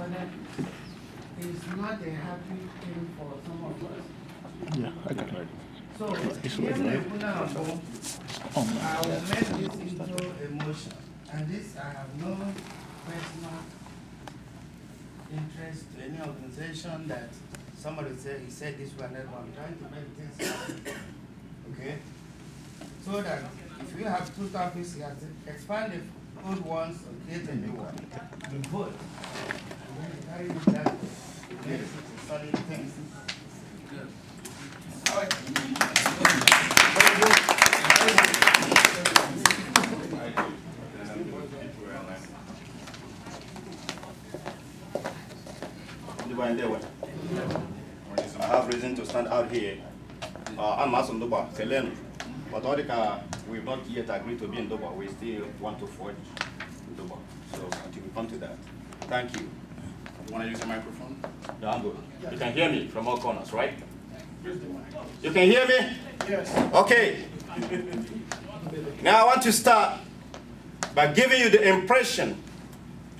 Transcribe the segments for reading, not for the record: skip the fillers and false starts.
Father, it's not a happy thing for some of us. Yeah, I got it. So, here in Bunabo, I will make this into a motion. And this, I have no personal interest to any organization that somebody said, he said this one, that one. I'm trying to make things happen. Okay? So that if you have two topics, you have to expand the old ones or create a new one. You vote. And then you carry it that way. It makes it a solid thing. Good. All right. I have reason to stand out here. I'm not in Ndugba, Selenu. But all we've not yet agreed to be in Ndugba. We still want to forge Ndugba. So until we come to that. Thank you. You want to use the microphone? No, I'm good. You can hear me from all corners, right? You can hear me? Yes. Okay. Now I want to start by giving you the impression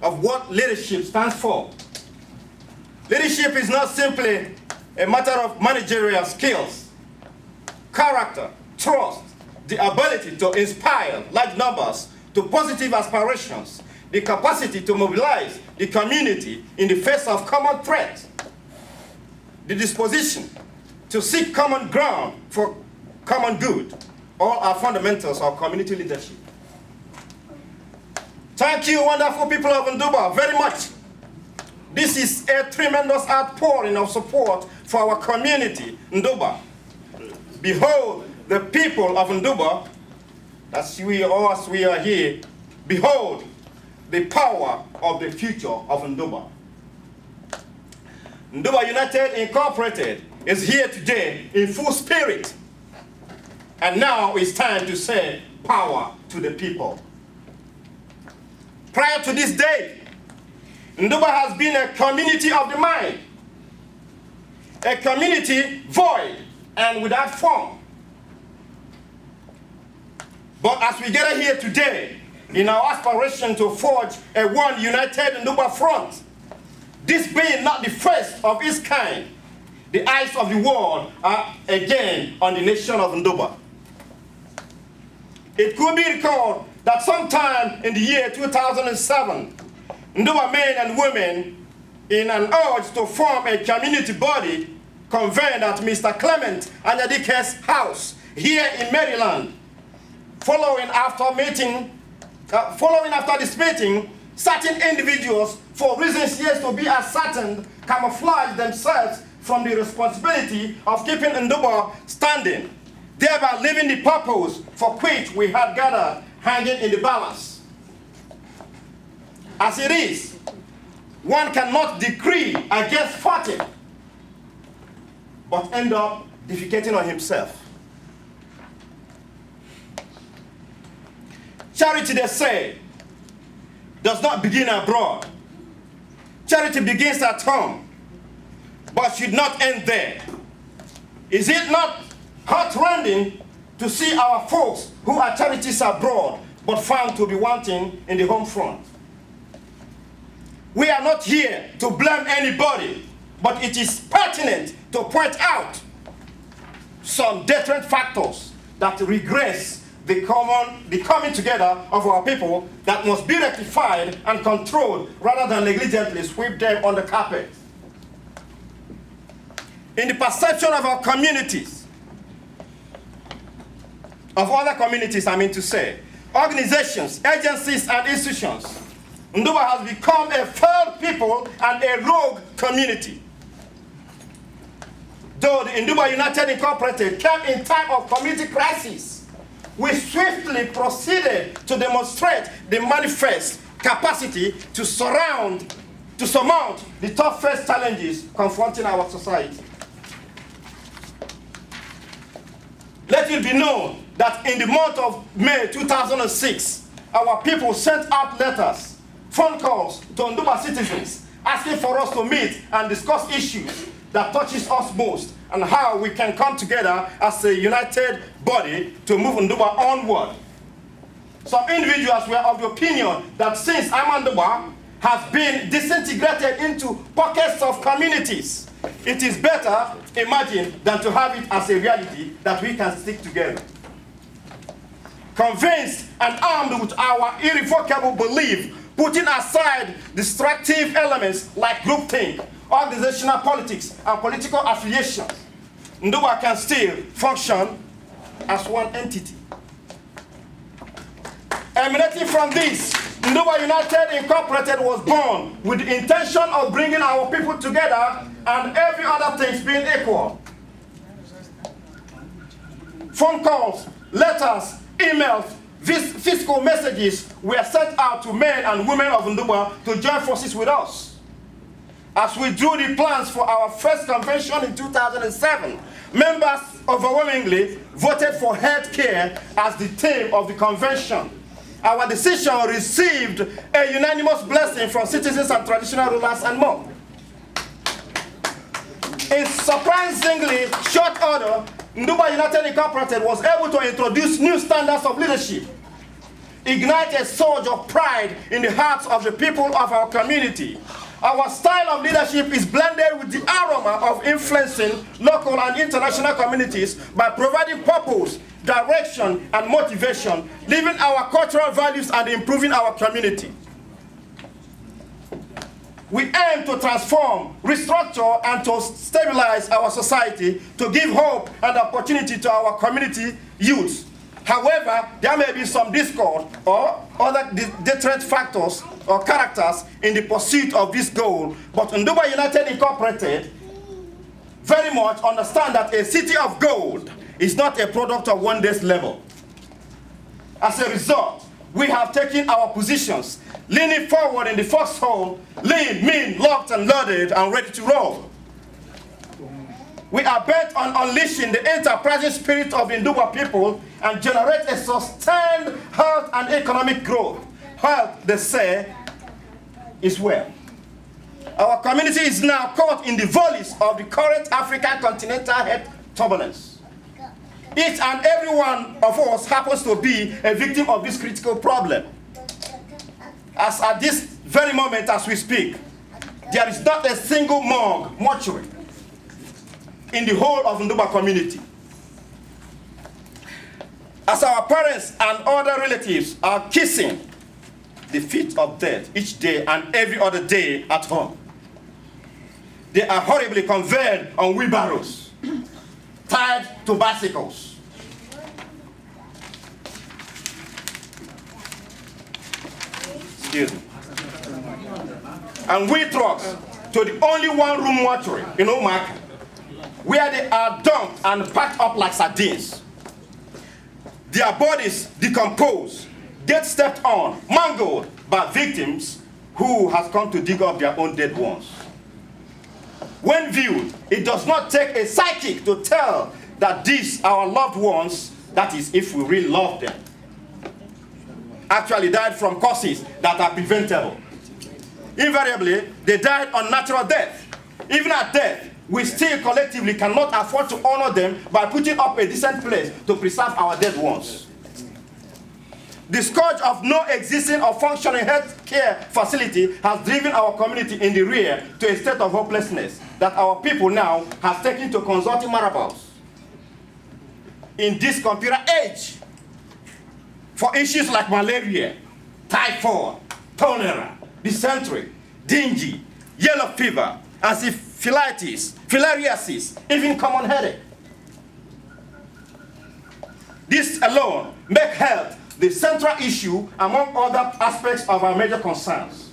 of what leadership stands for. Leadership is not simply a matter of managerial skills, character, trust, the ability to inspire large numbers to positive aspirations, the capacity to mobilize the community in the face of common threats, the disposition to seek common ground for common good. All are fundamentals of community leadership. Thank you, wonderful people of Ndugba, very much. This is a tremendous outpouring of support for our community, Ndugba. Behold, the people of Ndugba, as we are here, behold the power of the future of Ndugba. Ndugba United Incorporated is here today in full spirit. And now it's time to say power to the people. Prior to this day, Ndugba has been a community of the mind, a community void and without form. But as we gather here today, in our aspiration to forge a one united Ndugba front, this being not the first of its kind, the eyes of the world are again on the nation of Ndugba. It could be recalled that sometime in the year 2007, Ndugba men and women, in an urge to form a community body, convened at Mr. Clement Anyadike's house here in Maryland. Following after this meeting, certain individuals, for reasons yet to be ascertained, camouflaged themselves from the responsibility of keeping Ndugba standing, thereby leaving the purpose for which we had gathered hanging in the balance. As it is, one cannot decree against 40, but end up defecating on himself. Charity, they say, does not begin abroad. Charity begins at home, but should not end there. Is it not heartrending to see our folks who are charities abroad, but found to be wanting in the home front? We are not here to blame anybody, but it is pertinent to point out some deterrent factors that regress the coming together of our people that must be rectified and controlled rather than negligently sweep them on the carpet. In the perception of our communities, of other communities, I mean to say, organizations, agencies, and institutions, Ndugba has become a failed people and a rogue community. Though the Ndugba United Incorporated came in time of community crisis, we swiftly proceeded to demonstrate the manifest capacity to surmount the toughest challenges confronting our society. Let it be known that in the month of May 2006, our people sent out letters, phone calls to Ndugba citizens asking for us to meet and discuss issues that touches us most and how we can come together as a united body to move Ndugba onward. Some individuals were of the opinion that since I'm Ndugba, has been disintegrated into pockets of communities. It is better, imagine, than to have it as a reality that we can stick together. Convinced and armed with our irrevocable belief, putting aside destructive elements like groupthink, organizational politics, and political affiliations, Ndugba can still function as one entity. Emanating from this, Ndugba United Incorporated was born with the intention of bringing our people together and every other thing being equal. Phone calls, letters, emails, physical messages were sent out to men and women of Ndugba to join forces with us. As we drew the plans for our first convention in 2007, members overwhelmingly voted for health care as the theme of the convention. Our decision received a unanimous blessing from citizens and traditional rulers and more. In surprisingly short order, Ndugba United Incorporated was able to introduce new standards of leadership, ignite a surge of pride in the hearts of the people of our community. Our style of leadership is blended with the aroma of influencing local and international communities by providing purpose, direction, and motivation, living our cultural values and improving our community. We aim to transform, restructure, and to stabilize our society to give hope and opportunity to our community youth. However, there may be some discord or other deterrent factors or characters in the pursuit of this goal, but Ndugba United Incorporated very much understand that a city of gold is not a product of one day's labor. As a result, we have taken our positions, leaning forward in the foxhole, lean, mean, locked and loaded, and ready to roll. We are bent on unleashing the enterprising spirit of the Ndugba people and generate a sustained health and economic growth. Health, they say, is well. Our community is now caught in the volleys of the current African continental health turbulence. Each and every one of us happens to be a victim of this critical problem. As at this very moment as we speak, there is not a single mortuary in the whole of Ndugba community. As our parents and other relatives are kissing the feet of death each day and every other day at home, they are horribly conveyed on wheelbarrows, tied to bicycles. Excuse me. And wheel trucks to the only one-room mortuary in Omaka, where they are dumped and packed up like sardines. Their bodies decompose, get stepped on, mangled by victims who has come to dig up their own dead ones. When viewed, it does not take a psychic to tell that these, our loved ones, that is, if we really love them, actually died from causes that are preventable. Invariably, they died unnatural death. Even at death, we still collectively cannot afford to honor them by putting up a decent place to preserve our dead ones. The scourge of no existing or functioning health care facility has driven our community in the rear to a state of hopelessness that our people now have taken to consulting marabouts. In this computer age, for issues like malaria, typhoid, cholera, dysentery, dengue, yellow fever, encephalitis, filariasis, even common headache. This alone makes health the central issue among other aspects of our major concerns.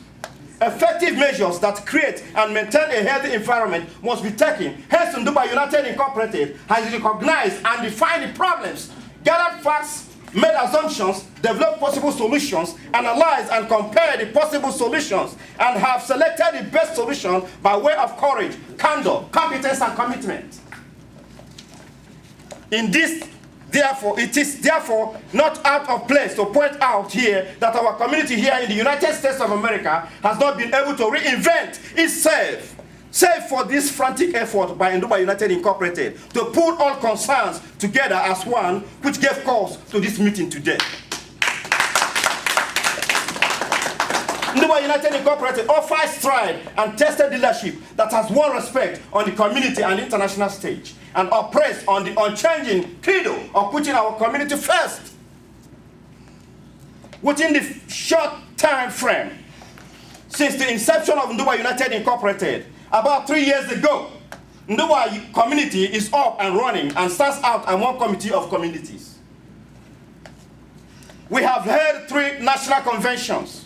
Effective measures that create and maintain a healthy environment must be taken. Hence, Ndugba United Incorporated has recognized and defined the problems, gathered facts, made assumptions, developed possible solutions, analyzed and compared the possible solutions, and have selected the best solution by way of courage, candor, competence, and commitment. It is therefore not out of place to point out here that our community here in the United States of America has not been able to reinvent itself, save for this frantic effort by Ndugba United Incorporated to pull all concerns together as one, which gave cause to this meeting today. Ndugba United Incorporated offers stride and tested leadership that has won respect on the community and international stage and operates on the unchanging credo of putting our community first. Within the short time frame since the inception of Ndugba United Incorporated, about 3 years ago, Ndugba community is up and running and stands out among committee of communities. We have held 3 national conventions.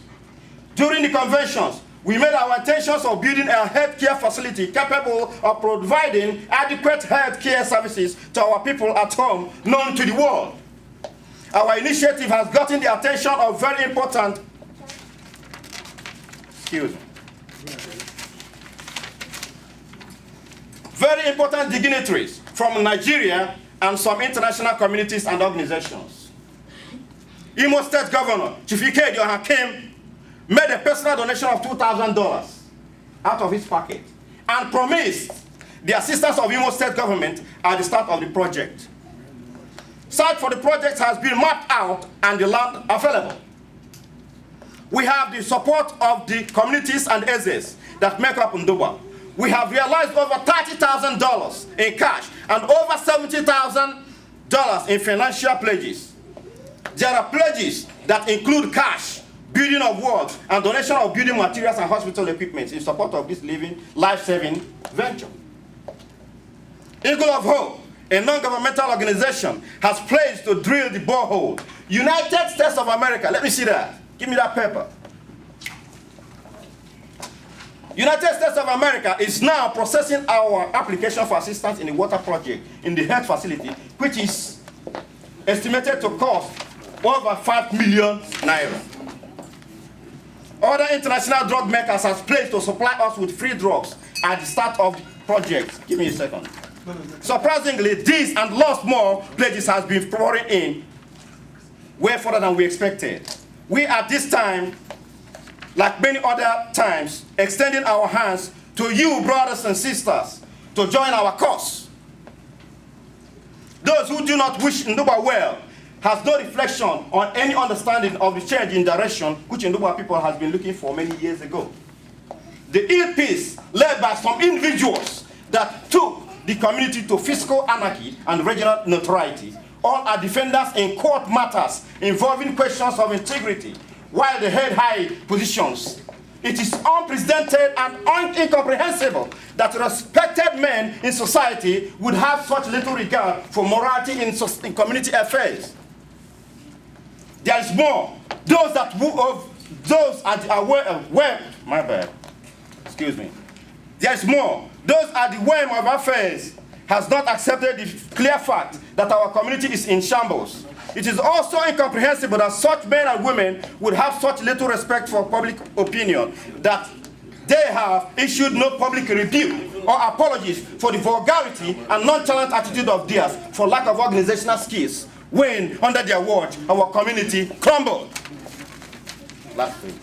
During the conventions, we made our intentions of building a healthcare facility capable of providing adequate healthcare services to our people at home known to the world. Our initiative has gotten the attention of very important dignitaries from Nigeria and some international communities and organizations. Imo State Governor Chief Ignatius Soronnadi made a personal donation of $2,000 out of his pocket and promised the assistance of Imo State government at the start of the project. Site for the project has been mapped out and the land available. We have the support of the communities and EZEs that make up Ndugba. We have realized over $30,000 in cash and over $70,000 in financial pledges. There are pledges that include cash, building of wards, and donation of building materials and hospital equipment in support of this life-saving venture. Eagle of Hope, a non-governmental organization, has pledged to drill the borehole. United States of America, let me see that. Give me that paper. United States of America is now processing our application for assistance in the water project in the health facility, which is estimated to cost over 5 million naira. Other international drug makers have pledged to supply us with free drugs at the start of the project. Give me a second. Surprisingly, these and lots more pledges has been pouring in way further than we expected. We at this time, like many other times, extending our hands to you, brothers and sisters, to join our cause. Those who do not wish Ndugba well has no reflection on any understanding of the change in direction which Ndugba people has been looking for many years ago. The ill peace led by some individuals that took the community to fiscal anarchy and regional notoriety all are defenders in court matters involving questions of integrity while they held high positions. It is unprecedented and incomprehensible that respected men in society would have such little regard for morality in community affairs. There is more. Those are the whim of affairs has not accepted the clear fact that our community is in shambles. It is also incomprehensible that such men and women would have such little respect for public opinion that they have issued no public rebuke or apologies for the vulgarity and nonchalant attitude of theirs for lack of organizational skills when, under their watch, our community crumbled. Last page.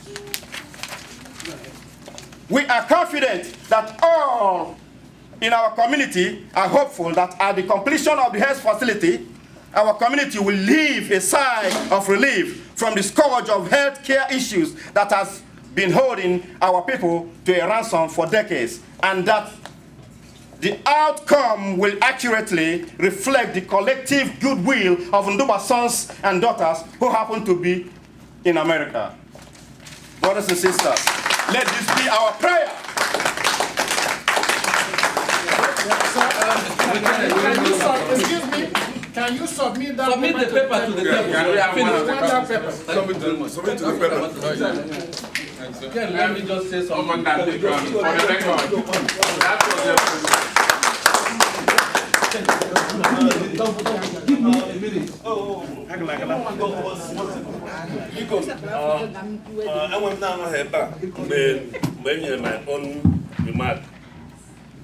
We are confident that all in our community are hopeful that at the completion of the health facility, our community will leave a sigh of relief from the scourge of healthcare issues that has been holding our people to a ransom for decades, and that the outcome will accurately reflect the collective goodwill of Ndugba sons and daughters who happen to be in America. Brothers and sisters, let this be our prayer. Excuse me. Can you submit that Submit the paper to the table. Submit to the paper. Again, let me just say something. For the record, that was Give me a minute. Because I went down on her back when my own remark.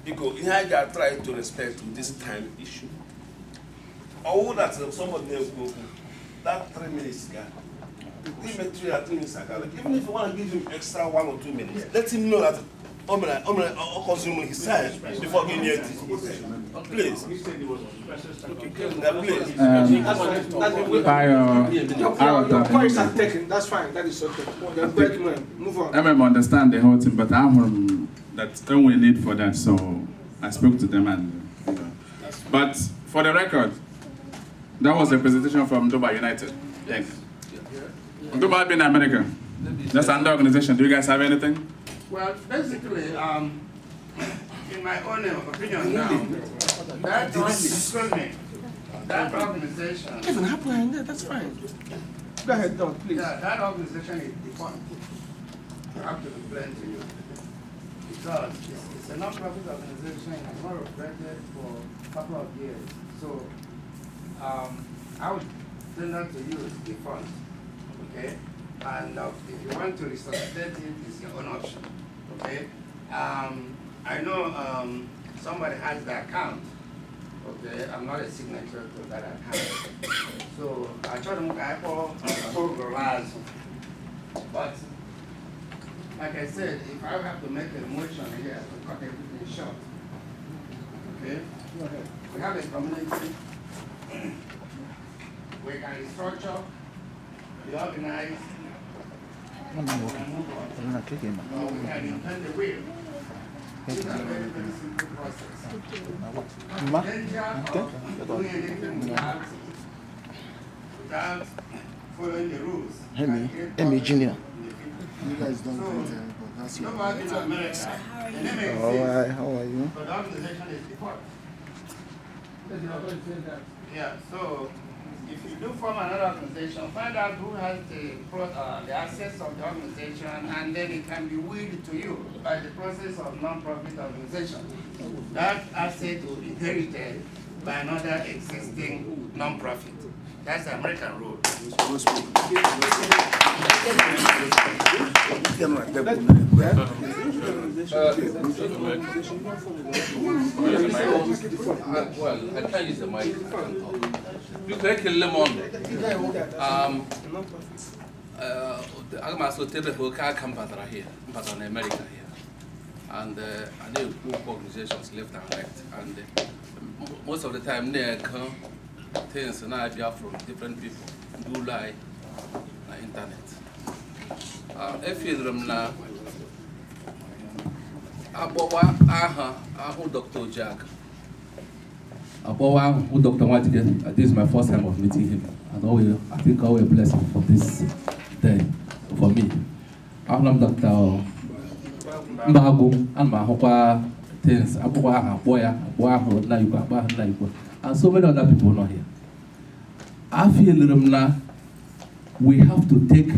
Because I try to respect this time issue. All that somebody else go that 3 minutes guy. Give me 3 or 3 minutes ago. Even if you want to give him extra 1 or 2 minutes, let him know that consume his side before getting it. Please. That's fine. That is okay. Move on. I remember understand the whole thing, but I'm that's the only need for that, so I spoke to them and. But for the record, that was a presentation from Ndugba United. Yes. Ndugba been in America. That's another organization. Do you guys have anything? Well, basically, in my own opinion now, that organization. Even happen, yeah, that's fine. Go ahead, Don, please. Yeah, that organization is defunct. I have to explain to you. Because it's a non-profit organization, it has not operated for a couple of years. So, I would tend not to use defunct, okay? And if you want to resuscitate it, it's your own option, okay? I know somebody has the account, okay? I'm not a signature to that account. So I told them I call but like I said, if I have to make a motion here to cut everything short, okay? Go ahead. We have a community, we can restructure, reorganize, we can invent the wheel. It's a very, very simple process. Danger of doing anything without following the rules. Junior. You guys don't but that's your nobody in America. The name exists, Alright, how are you? but the organization is defunct. Yeah, so if you do form another organization, find out who has the access of the organization, and then it can be willed to you by the process of non-profit organization. That asset will be inherited by another existing non-profit. That's the American rule. Well, I can't use the mic. You take a lemon. I'm also taking who can't come here, but in America here. And I know organizations left and right. And most of the time, they come things and idea from different people do like internet. I feel them now. Who Dr. Jack. Who Dr. White. This is my first time of meeting him. And I think always a blessing for this day for me. I'm Dr. Mbago and my things. And so many other people not here. I feel we have to take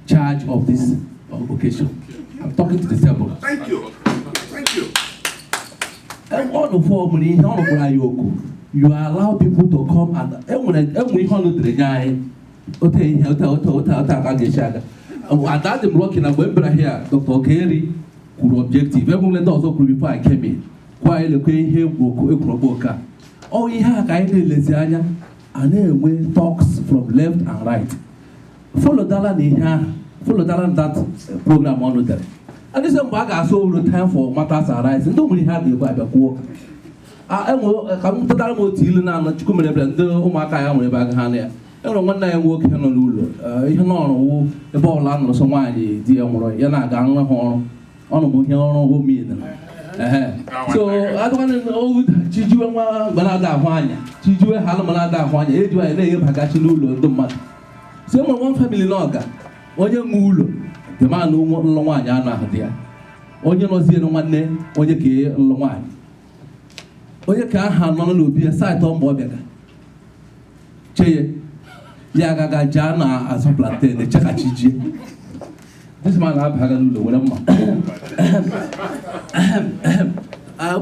charge of this occasion. I'm talking to the table. Thank you. Thank you. And all the form you allow people to come and at that I'm working and when here, Dr. Kerry could objective. Everyone also could before I came in. While the Queen here broke. Oh, yeah, I need Lesiania, and then talks from left and right. Follow that program on there. And this is why so the time for matters arise. And nobody had the Bible. I come to that motel and not come and do Umakaya back hand. And one day I work on Lulu. You know, the ball land or someone, dear Moro, Yana Gang Horn, honorable Hiano me. So I don't want to know Chiju Manada Hwania, Chiju Halamanada Hwania, Edu and Hagachi Lulu, the mat. Someone one family longer, on your mulu, the man who won't long one yana there. On your nose in one day, on your key long one. On your car, Hanan will be a sight on Bobega. Che Yaga Jana as a plantain, the Chakachi. This man have Hagalulu, whatever.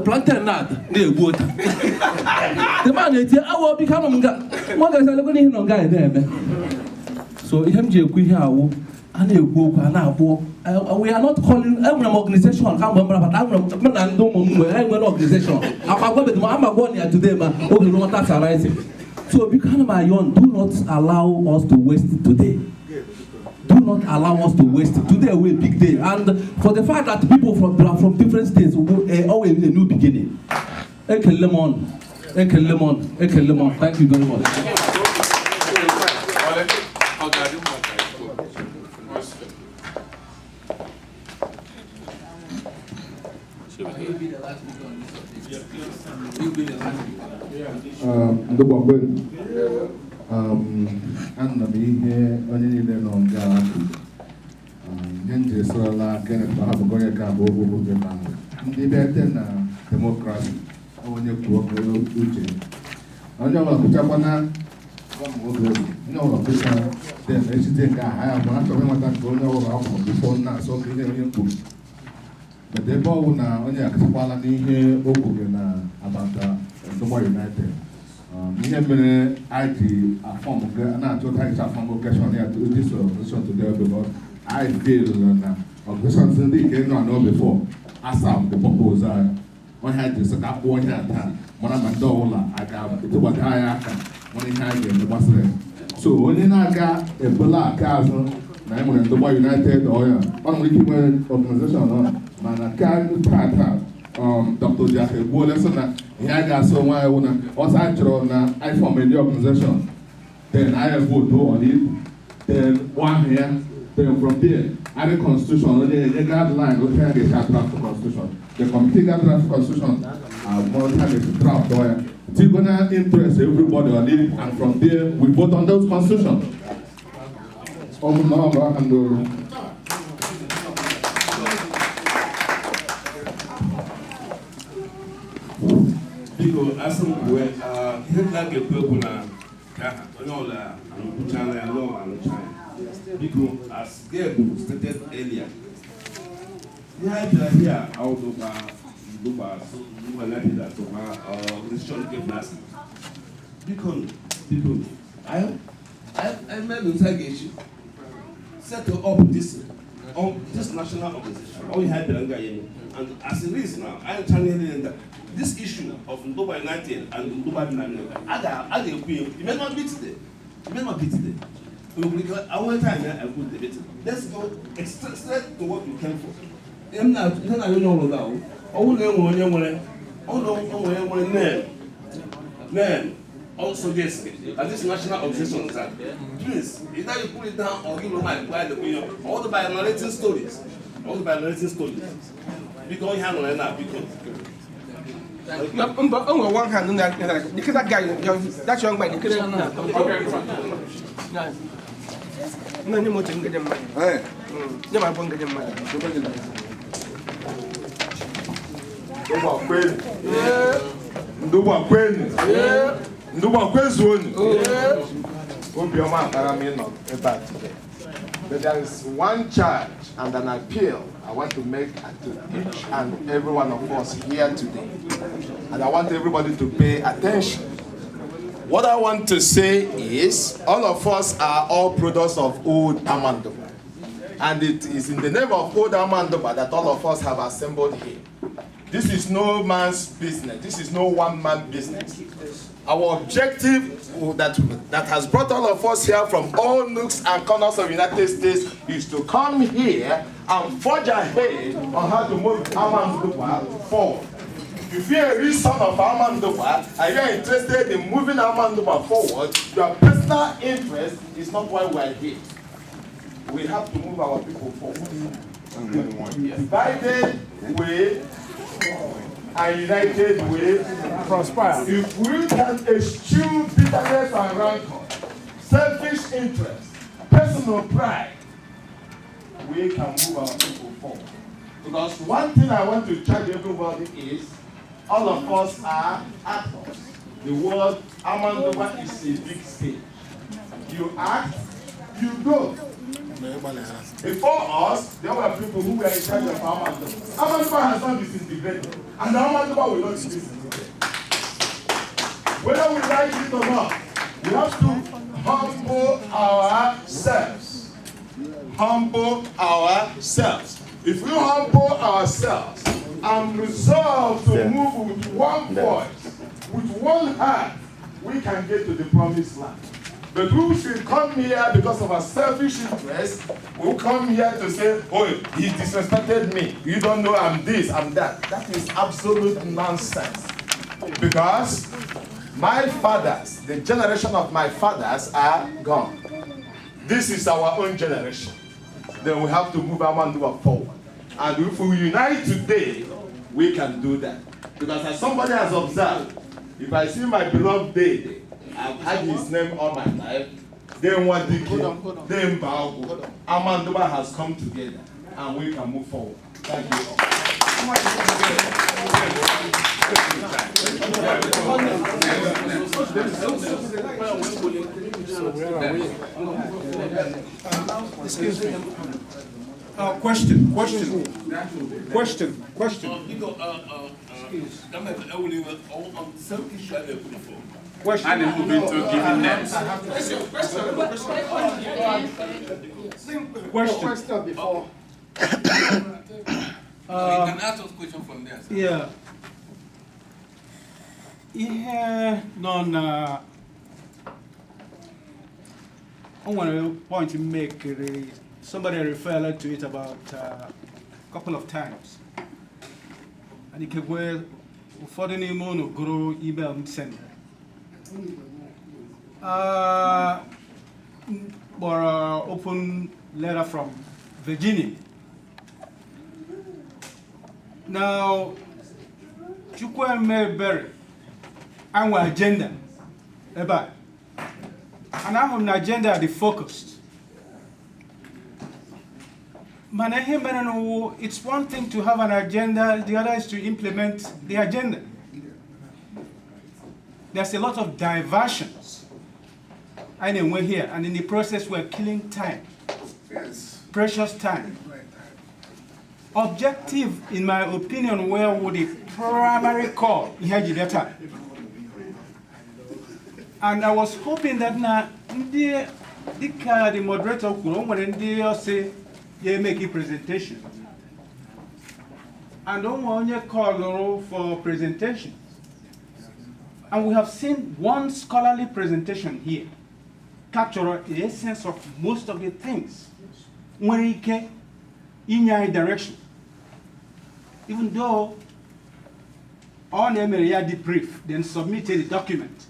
Plantain not near wood. The man is I will become one guy's looking on guy there. So, MJ, we are not calling every organization, but I'm organization. I'm going here today, but that's arising. So, because my own, do not allow us to waste today. Do not allow us to waste it. Today will be a big day. And for the fact that people from different states will always a new beginning. Thank you very much. Thank you very much. Ana m ihe onye niile nọ nga akụ ihe nji esorala Kenneth ha bụ onye ka bụ ogbugbo gị na ndị bịate na demokrasi onye kwuo uche onye ọbụla kụchakwana oge onye ọbụla kụcha dem echite nke aha ya bụ achọrọ ịnweta nke onye ọbụla akwụkwọ bifo na asọ ihe onye kwuru but ebe ọwụ na onye akachakwala n'ihe o kwuru na abata Ndugba United ihe mere I ji afọm na-achọ taịcha afọm okeshọn ya this organization today because I feel na organizations ndị nke nọ anọ before ASAP the purpose onye ha ji sị ka akpụ onye ata mara ma ndị ọbụla aga etụgbata anyị aka nwere ihe anyị ga-eme gbasara so onye na-aga ebula aka azụ na enwere Ndugba United ọya ọ nwere ike inwe organization mana ka tata Dr. Jake egbuola sị na ihe a ga-asị onwe anyị wụ na ọsọ a chọrọ na I form a new organization then I vote on it then one here then from there add constitution onye enye guideline otu a ga-esi draft constitution the committee ga draft constitution more time ga-esi draft ọya it's gonna interest everybody on it and from there we vote on those constitutions ọ bụ na ọ bụ aka ndị ọrụ Biko asem kuwe ihe na-ekwu ekwu na onye ọla anụkwuchala ya n'ọla anụcha ya biko as Gabe stated earlier ihe anyị bịara here Ndugba United atụba organization nke Blasi biko anyị mere nta ga-echi set up this national organization ọ ihe anyị bịara nga ya and as it is now anyị channel that this issue of Ndugba United and Ndugba Maryland, it may not be today. It may not be today. Our time I could debate it. Let's go straight to what we came for. I'm not know now. Also this, and this national organization that please, either you put it down or give me my opinion. All the by narrating stories. Because you have no enough because on one hand, that guy, that young man, no, you must get them money. Never won't get them money. Ndugba Citizens. But there is one charge and an appeal I want to make to each and every one of us here today. And I want everybody to pay attention. What I want to say is, all of us are all products of old Ndugba. And it is in the name of old Ndugba that all of us have assembled here. This is no man's business. This is no one-man business. Our objective that has brought all of us here from all nooks and corners of the United States is to come here and forge ahead on how to move Ndugba forward. If you're a real son of Ndugba and you're interested in moving Ndugba forward, your personal interest is not why we're here. We have to move our people forward. Divided way and united way prosper. If we can eschew bitterness and rancor, selfish interest, personal pride, we can move our people forward. Because one thing I want to charge everybody is, all of us are actors. The word Ndugba is a big stage. You act, you go. Before us, there were people who were in charge of Ndugba. Ndugba has not disintegrated, and Ndugba will not be disintegrated. Whether we like it or not, we have to humble ourselves. Humble ourselves. If we humble ourselves and resolve to move with one voice, with one heart, we can get to the promised land. But we should come here because of our selfish interest. We'll come here to say, oh, he disrespected me. You don't know I'm this, I'm that. That is absolute nonsense. Because my fathers, the generation of my fathers are gone. This is our own generation. Then we have to move our Ndugba forward. And if we unite today, we can do that. Because as somebody has observed, if I see my beloved Dede, I've had his name all my life, then what then Baogo, Ndugba has come together, and we can move forward. Thank you all. Excuse me. Question. Question. And then move into giving names. Question before. You can ask us question from there. Sir. Yeah. Ihe nọ na I want to point to make somebody referred to it about a couple of times. And it can go for the name of grow email sender. Or open letter from Virginia. Now, Chukwu Mebere, our agenda, about, and our agenda the focused. It's one thing to have an agenda, the other is to implement the agenda. There's a lot of diversions. And we're here, and in the process, we're killing time. Yes. Precious time. Objective, in my opinion, where would the primary call data? And I was hoping that now the moderator could say, "Yeah, make a presentation." And don't want to call for presentation. And we have seen one scholarly presentation here capture the essence of most of the things. When we get in your direction. Even though on Emery debrief, then submitted the document,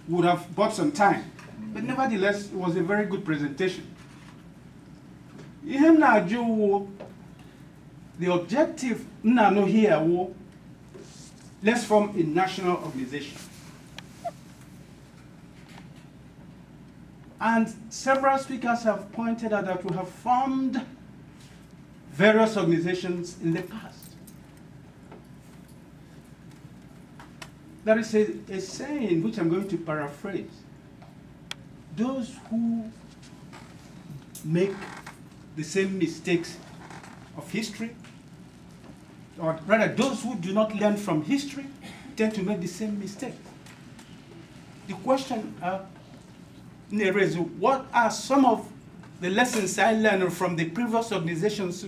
would have bought some time. But nevertheless, it was a very good presentation. The objective here, let's form a national organization. And several speakers have pointed out that we have formed various organizations in the past. There is a saying which I'm going to paraphrase. Those who make the same mistakes of history, or rather those who do not learn from history, tend to make the same mistakes. The question is, what are some of the lessons I learned from the previous organizations,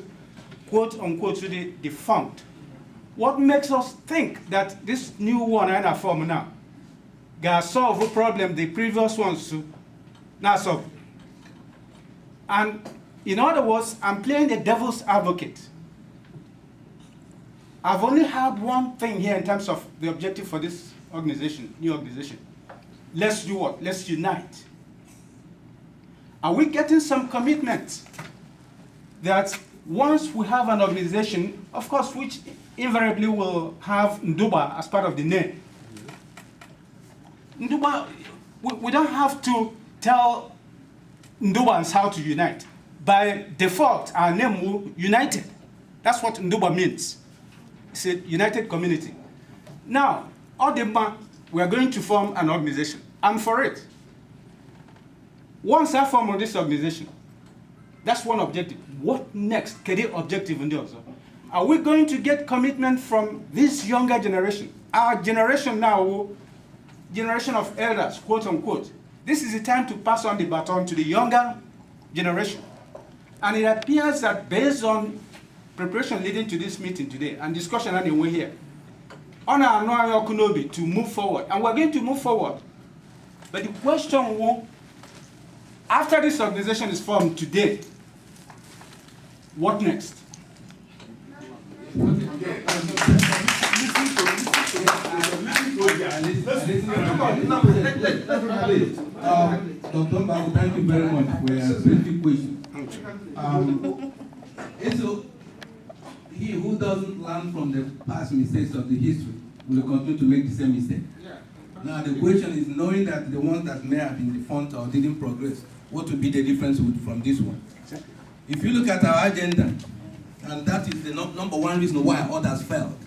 quote unquote, to the defunct? What makes us think that this new one in our form now can solve a problem the previous ones now solve? And in other words, I'm playing the devil's advocate. I've only had one thing here in terms of the objective for this organization, new organization. Let's do what? Let's unite. Are we getting some commitment that once we have an organization, of course, which invariably will have Ndugba as part of the name? Ndugba, we don't have to tell Ndubans how to unite. By default, our name will United. That's what Ndugba means. It's a united community. Now, Odema, we are going to form an organization. I'm for it. Once I form this organization, that's one objective. What next? Career objective in there. Are we going to get commitment from this younger generation? Our generation now, generation of elders, quote unquote. This is the time to pass on the baton to the younger generation. And it appears that based on preparation leading to this meeting today and discussion anyway here, on our Noah Kunobi to move forward, and we're going to move forward But the question was, after this organization is formed today, what next? Dr. Mbago, thank you very much for your specific question. So, he who doesn't learn from the past mistakes of the history will continue to make the same mistake. Now the question is, knowing that the ones that may have been defunct or didn't progress, what will be the difference from this one? If you look at our agenda, and that is the number one reason why others failed.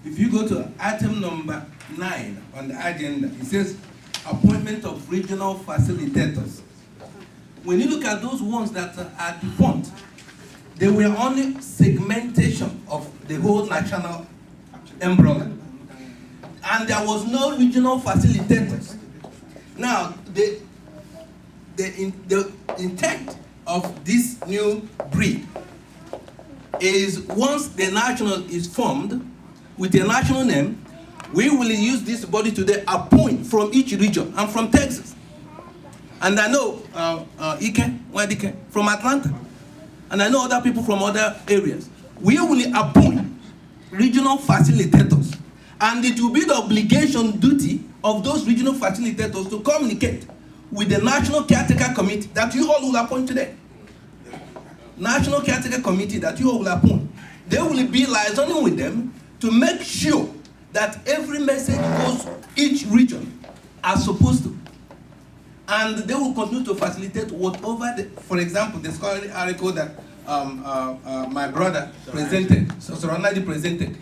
If you go to item number 9 on the agenda, it says appointment of regional facilitators. When you look at those ones that are defunct, they were only segmentation of the whole national umbrella. And there was no regional facilitators. Now, the intent of this new breed is, once the national is formed with a national name, we will use this body today appoint from each region. I'm from Texas. And I know Ike from Atlanta. And I know other people from other areas. We will appoint regional facilitators. And it will be the obligation, duty of those regional facilitators to communicate with the National Caretaker Committee that you all will appoint today. National Caretaker Committee that you all will appoint. They will be liaisoning with them to make sure that every message goes each region as supposed to. And they will continue to facilitate whatever, for example, the scholarly article that my brother presented, Soronnadi presented.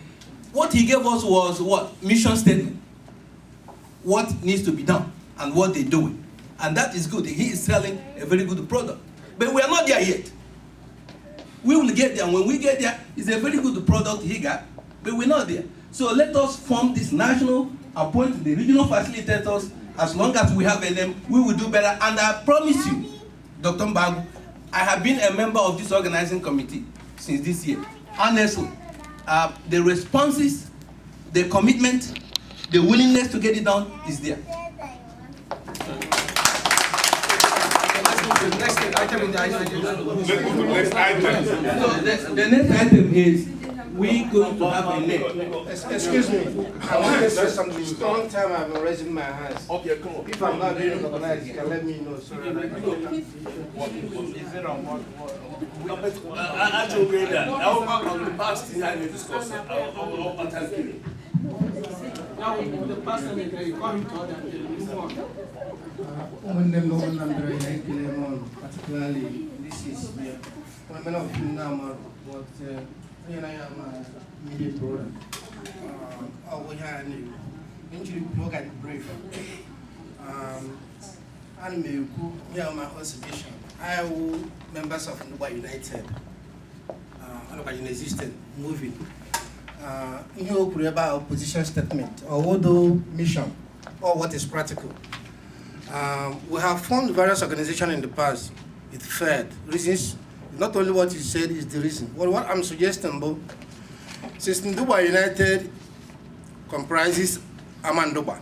What he gave us was what? Mission statement. What needs to be done and what they're doing. And that is good. He is selling a very good product. But we are not there yet. We will get there. And when we get there, it's a very good product he got, but we're not there. So let us form this national, appoint the regional facilitators. As long as we have a name, we will do better. And I promise you, Dr. Mbago, I have been a member of this organizing committee since this year. Honestly, the responses, the commitment, the willingness to get it done is there. The next item in the agenda. The next item is we going to have a name. Excuse me, I want to say something. Strong time I've been raising my hands. Okay, come on. If I'm not being recognized, you can let me know. Sorry. Is it on what? I told you that. I will back on the past thing I discussed. Our time period. Now, the person that you call him to order, move on. Particularly, this is one of you now, but I am a media program. We have injury program brief. And me, here my association. I will members of Ndugba United, Ndugba United moving. You could about opposition statement or what do mission or what is practical. We have formed various organizations in the past. It failed. Reasons, not only what you said is the reason. Well, what I'm suggesting, Bo, since Ndugba United comprises Ndugba,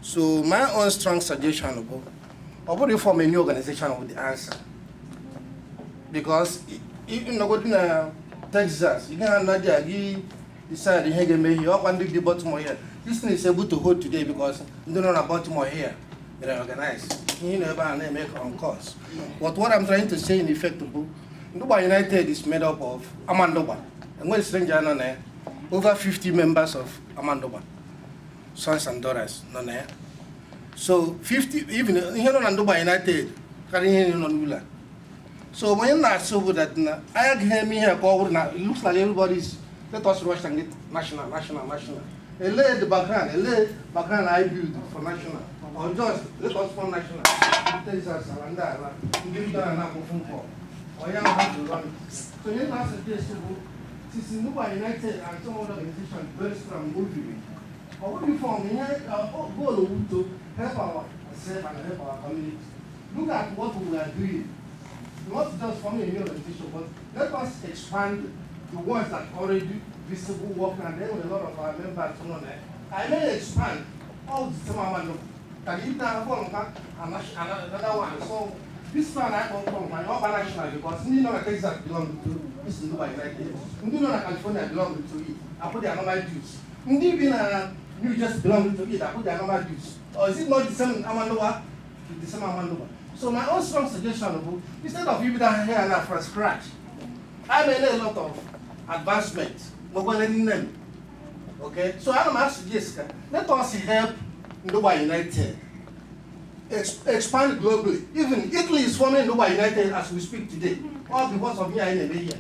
so my own strong suggestion, Bo, how do you form a new organization with the answer? Because if you go to Texas, you can't decide you can make your one big Baltimore here. This thing is able to hold today because you don't know about Baltimore here. They're organized. You never make on course. But what I'm trying to say in effect, Ndugba United is made up of Ndugba. And when stranger on there, over 50 members of Ndugba, sons and daughters, none there. So 50, even here on Ndugba United, carrying on Wula. So when you're not so good that I hear me here, it looks like everybody's, let us rush and get national. The background I build for national. Or just let us form national. Texas, Alanda, give them an phone call. Or you have to run. So you have to suggest since Ndugba United and some other organizations very strong moving. Or what do you form? We have goal to help ourselves and help our community. Look at what we are doing. Not just forming a new organization, but let us expand the ones that already visible work and then with a lot of our members on there. I may expand all the same. Can you now form another one? So this one I come from my own national because you know Texas belong to this Ndugba United. You know California belong to it. I put the normal Jews. New Jersey belong to it. I put the normal Jews. Or is it not the same Amandoa? The same Amandoa. So my own strong suggestion, instead of you down here now from scratch, I made a lot of advancement. Okay, so I'm asking Jessica, let us help Ndugba United expand globally. Even Italy is forming Ndugba United as we speak today, all because of me in the media.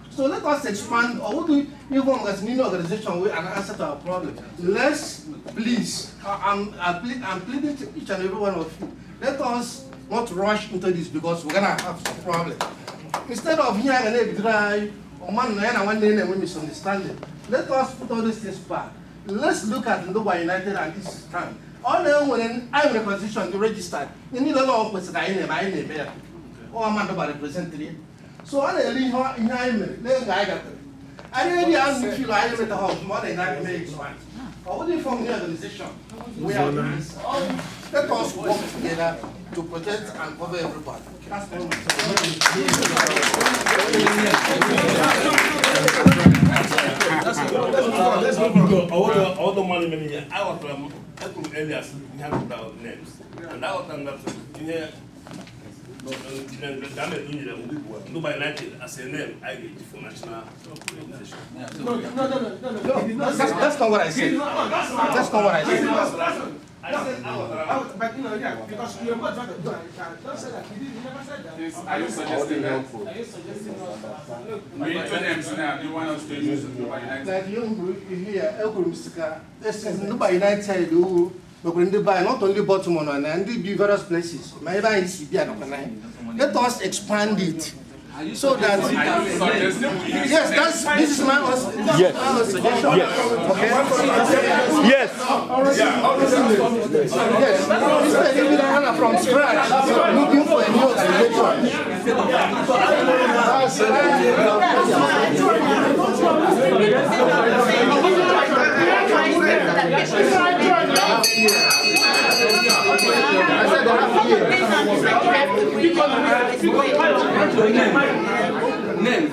So let us expand, or what do you want as an organization with an answer to our problem? Let's please, I'm pleading to each and every one of you, let us not rush into this because we're gonna have some problem. Instead of here and there dry, or one day and we misunderstanding, let us put all these things back. Let's look at Ndugba United and this time. All the when I'm in a position to register, you need a lot of person I name or I'm not representative. So I really hot in Hyman, then I got it. I really asked you I with the house more than I may expand. Only from the organization, we are let us work together to protect and cover everybody. That's let's go. All the money here. I was from Elias, we have about names. And I was on that here. Ndugba United as a name, I get for national organization. No. That's not what I said. That's not what I said. But you know, yeah, because you're not trying to do it. Don't say that. You never said that. Are you suggesting that? Are you suggesting We two names now. Do you want us to use Ndugba United? Like you here, Ndugba United who buy not only Baltimore and they do various places. Let us expand it. So that yes, this is my suggestion. Okay. Yes. Yes. Instead of even from scratch, looking for a new Name.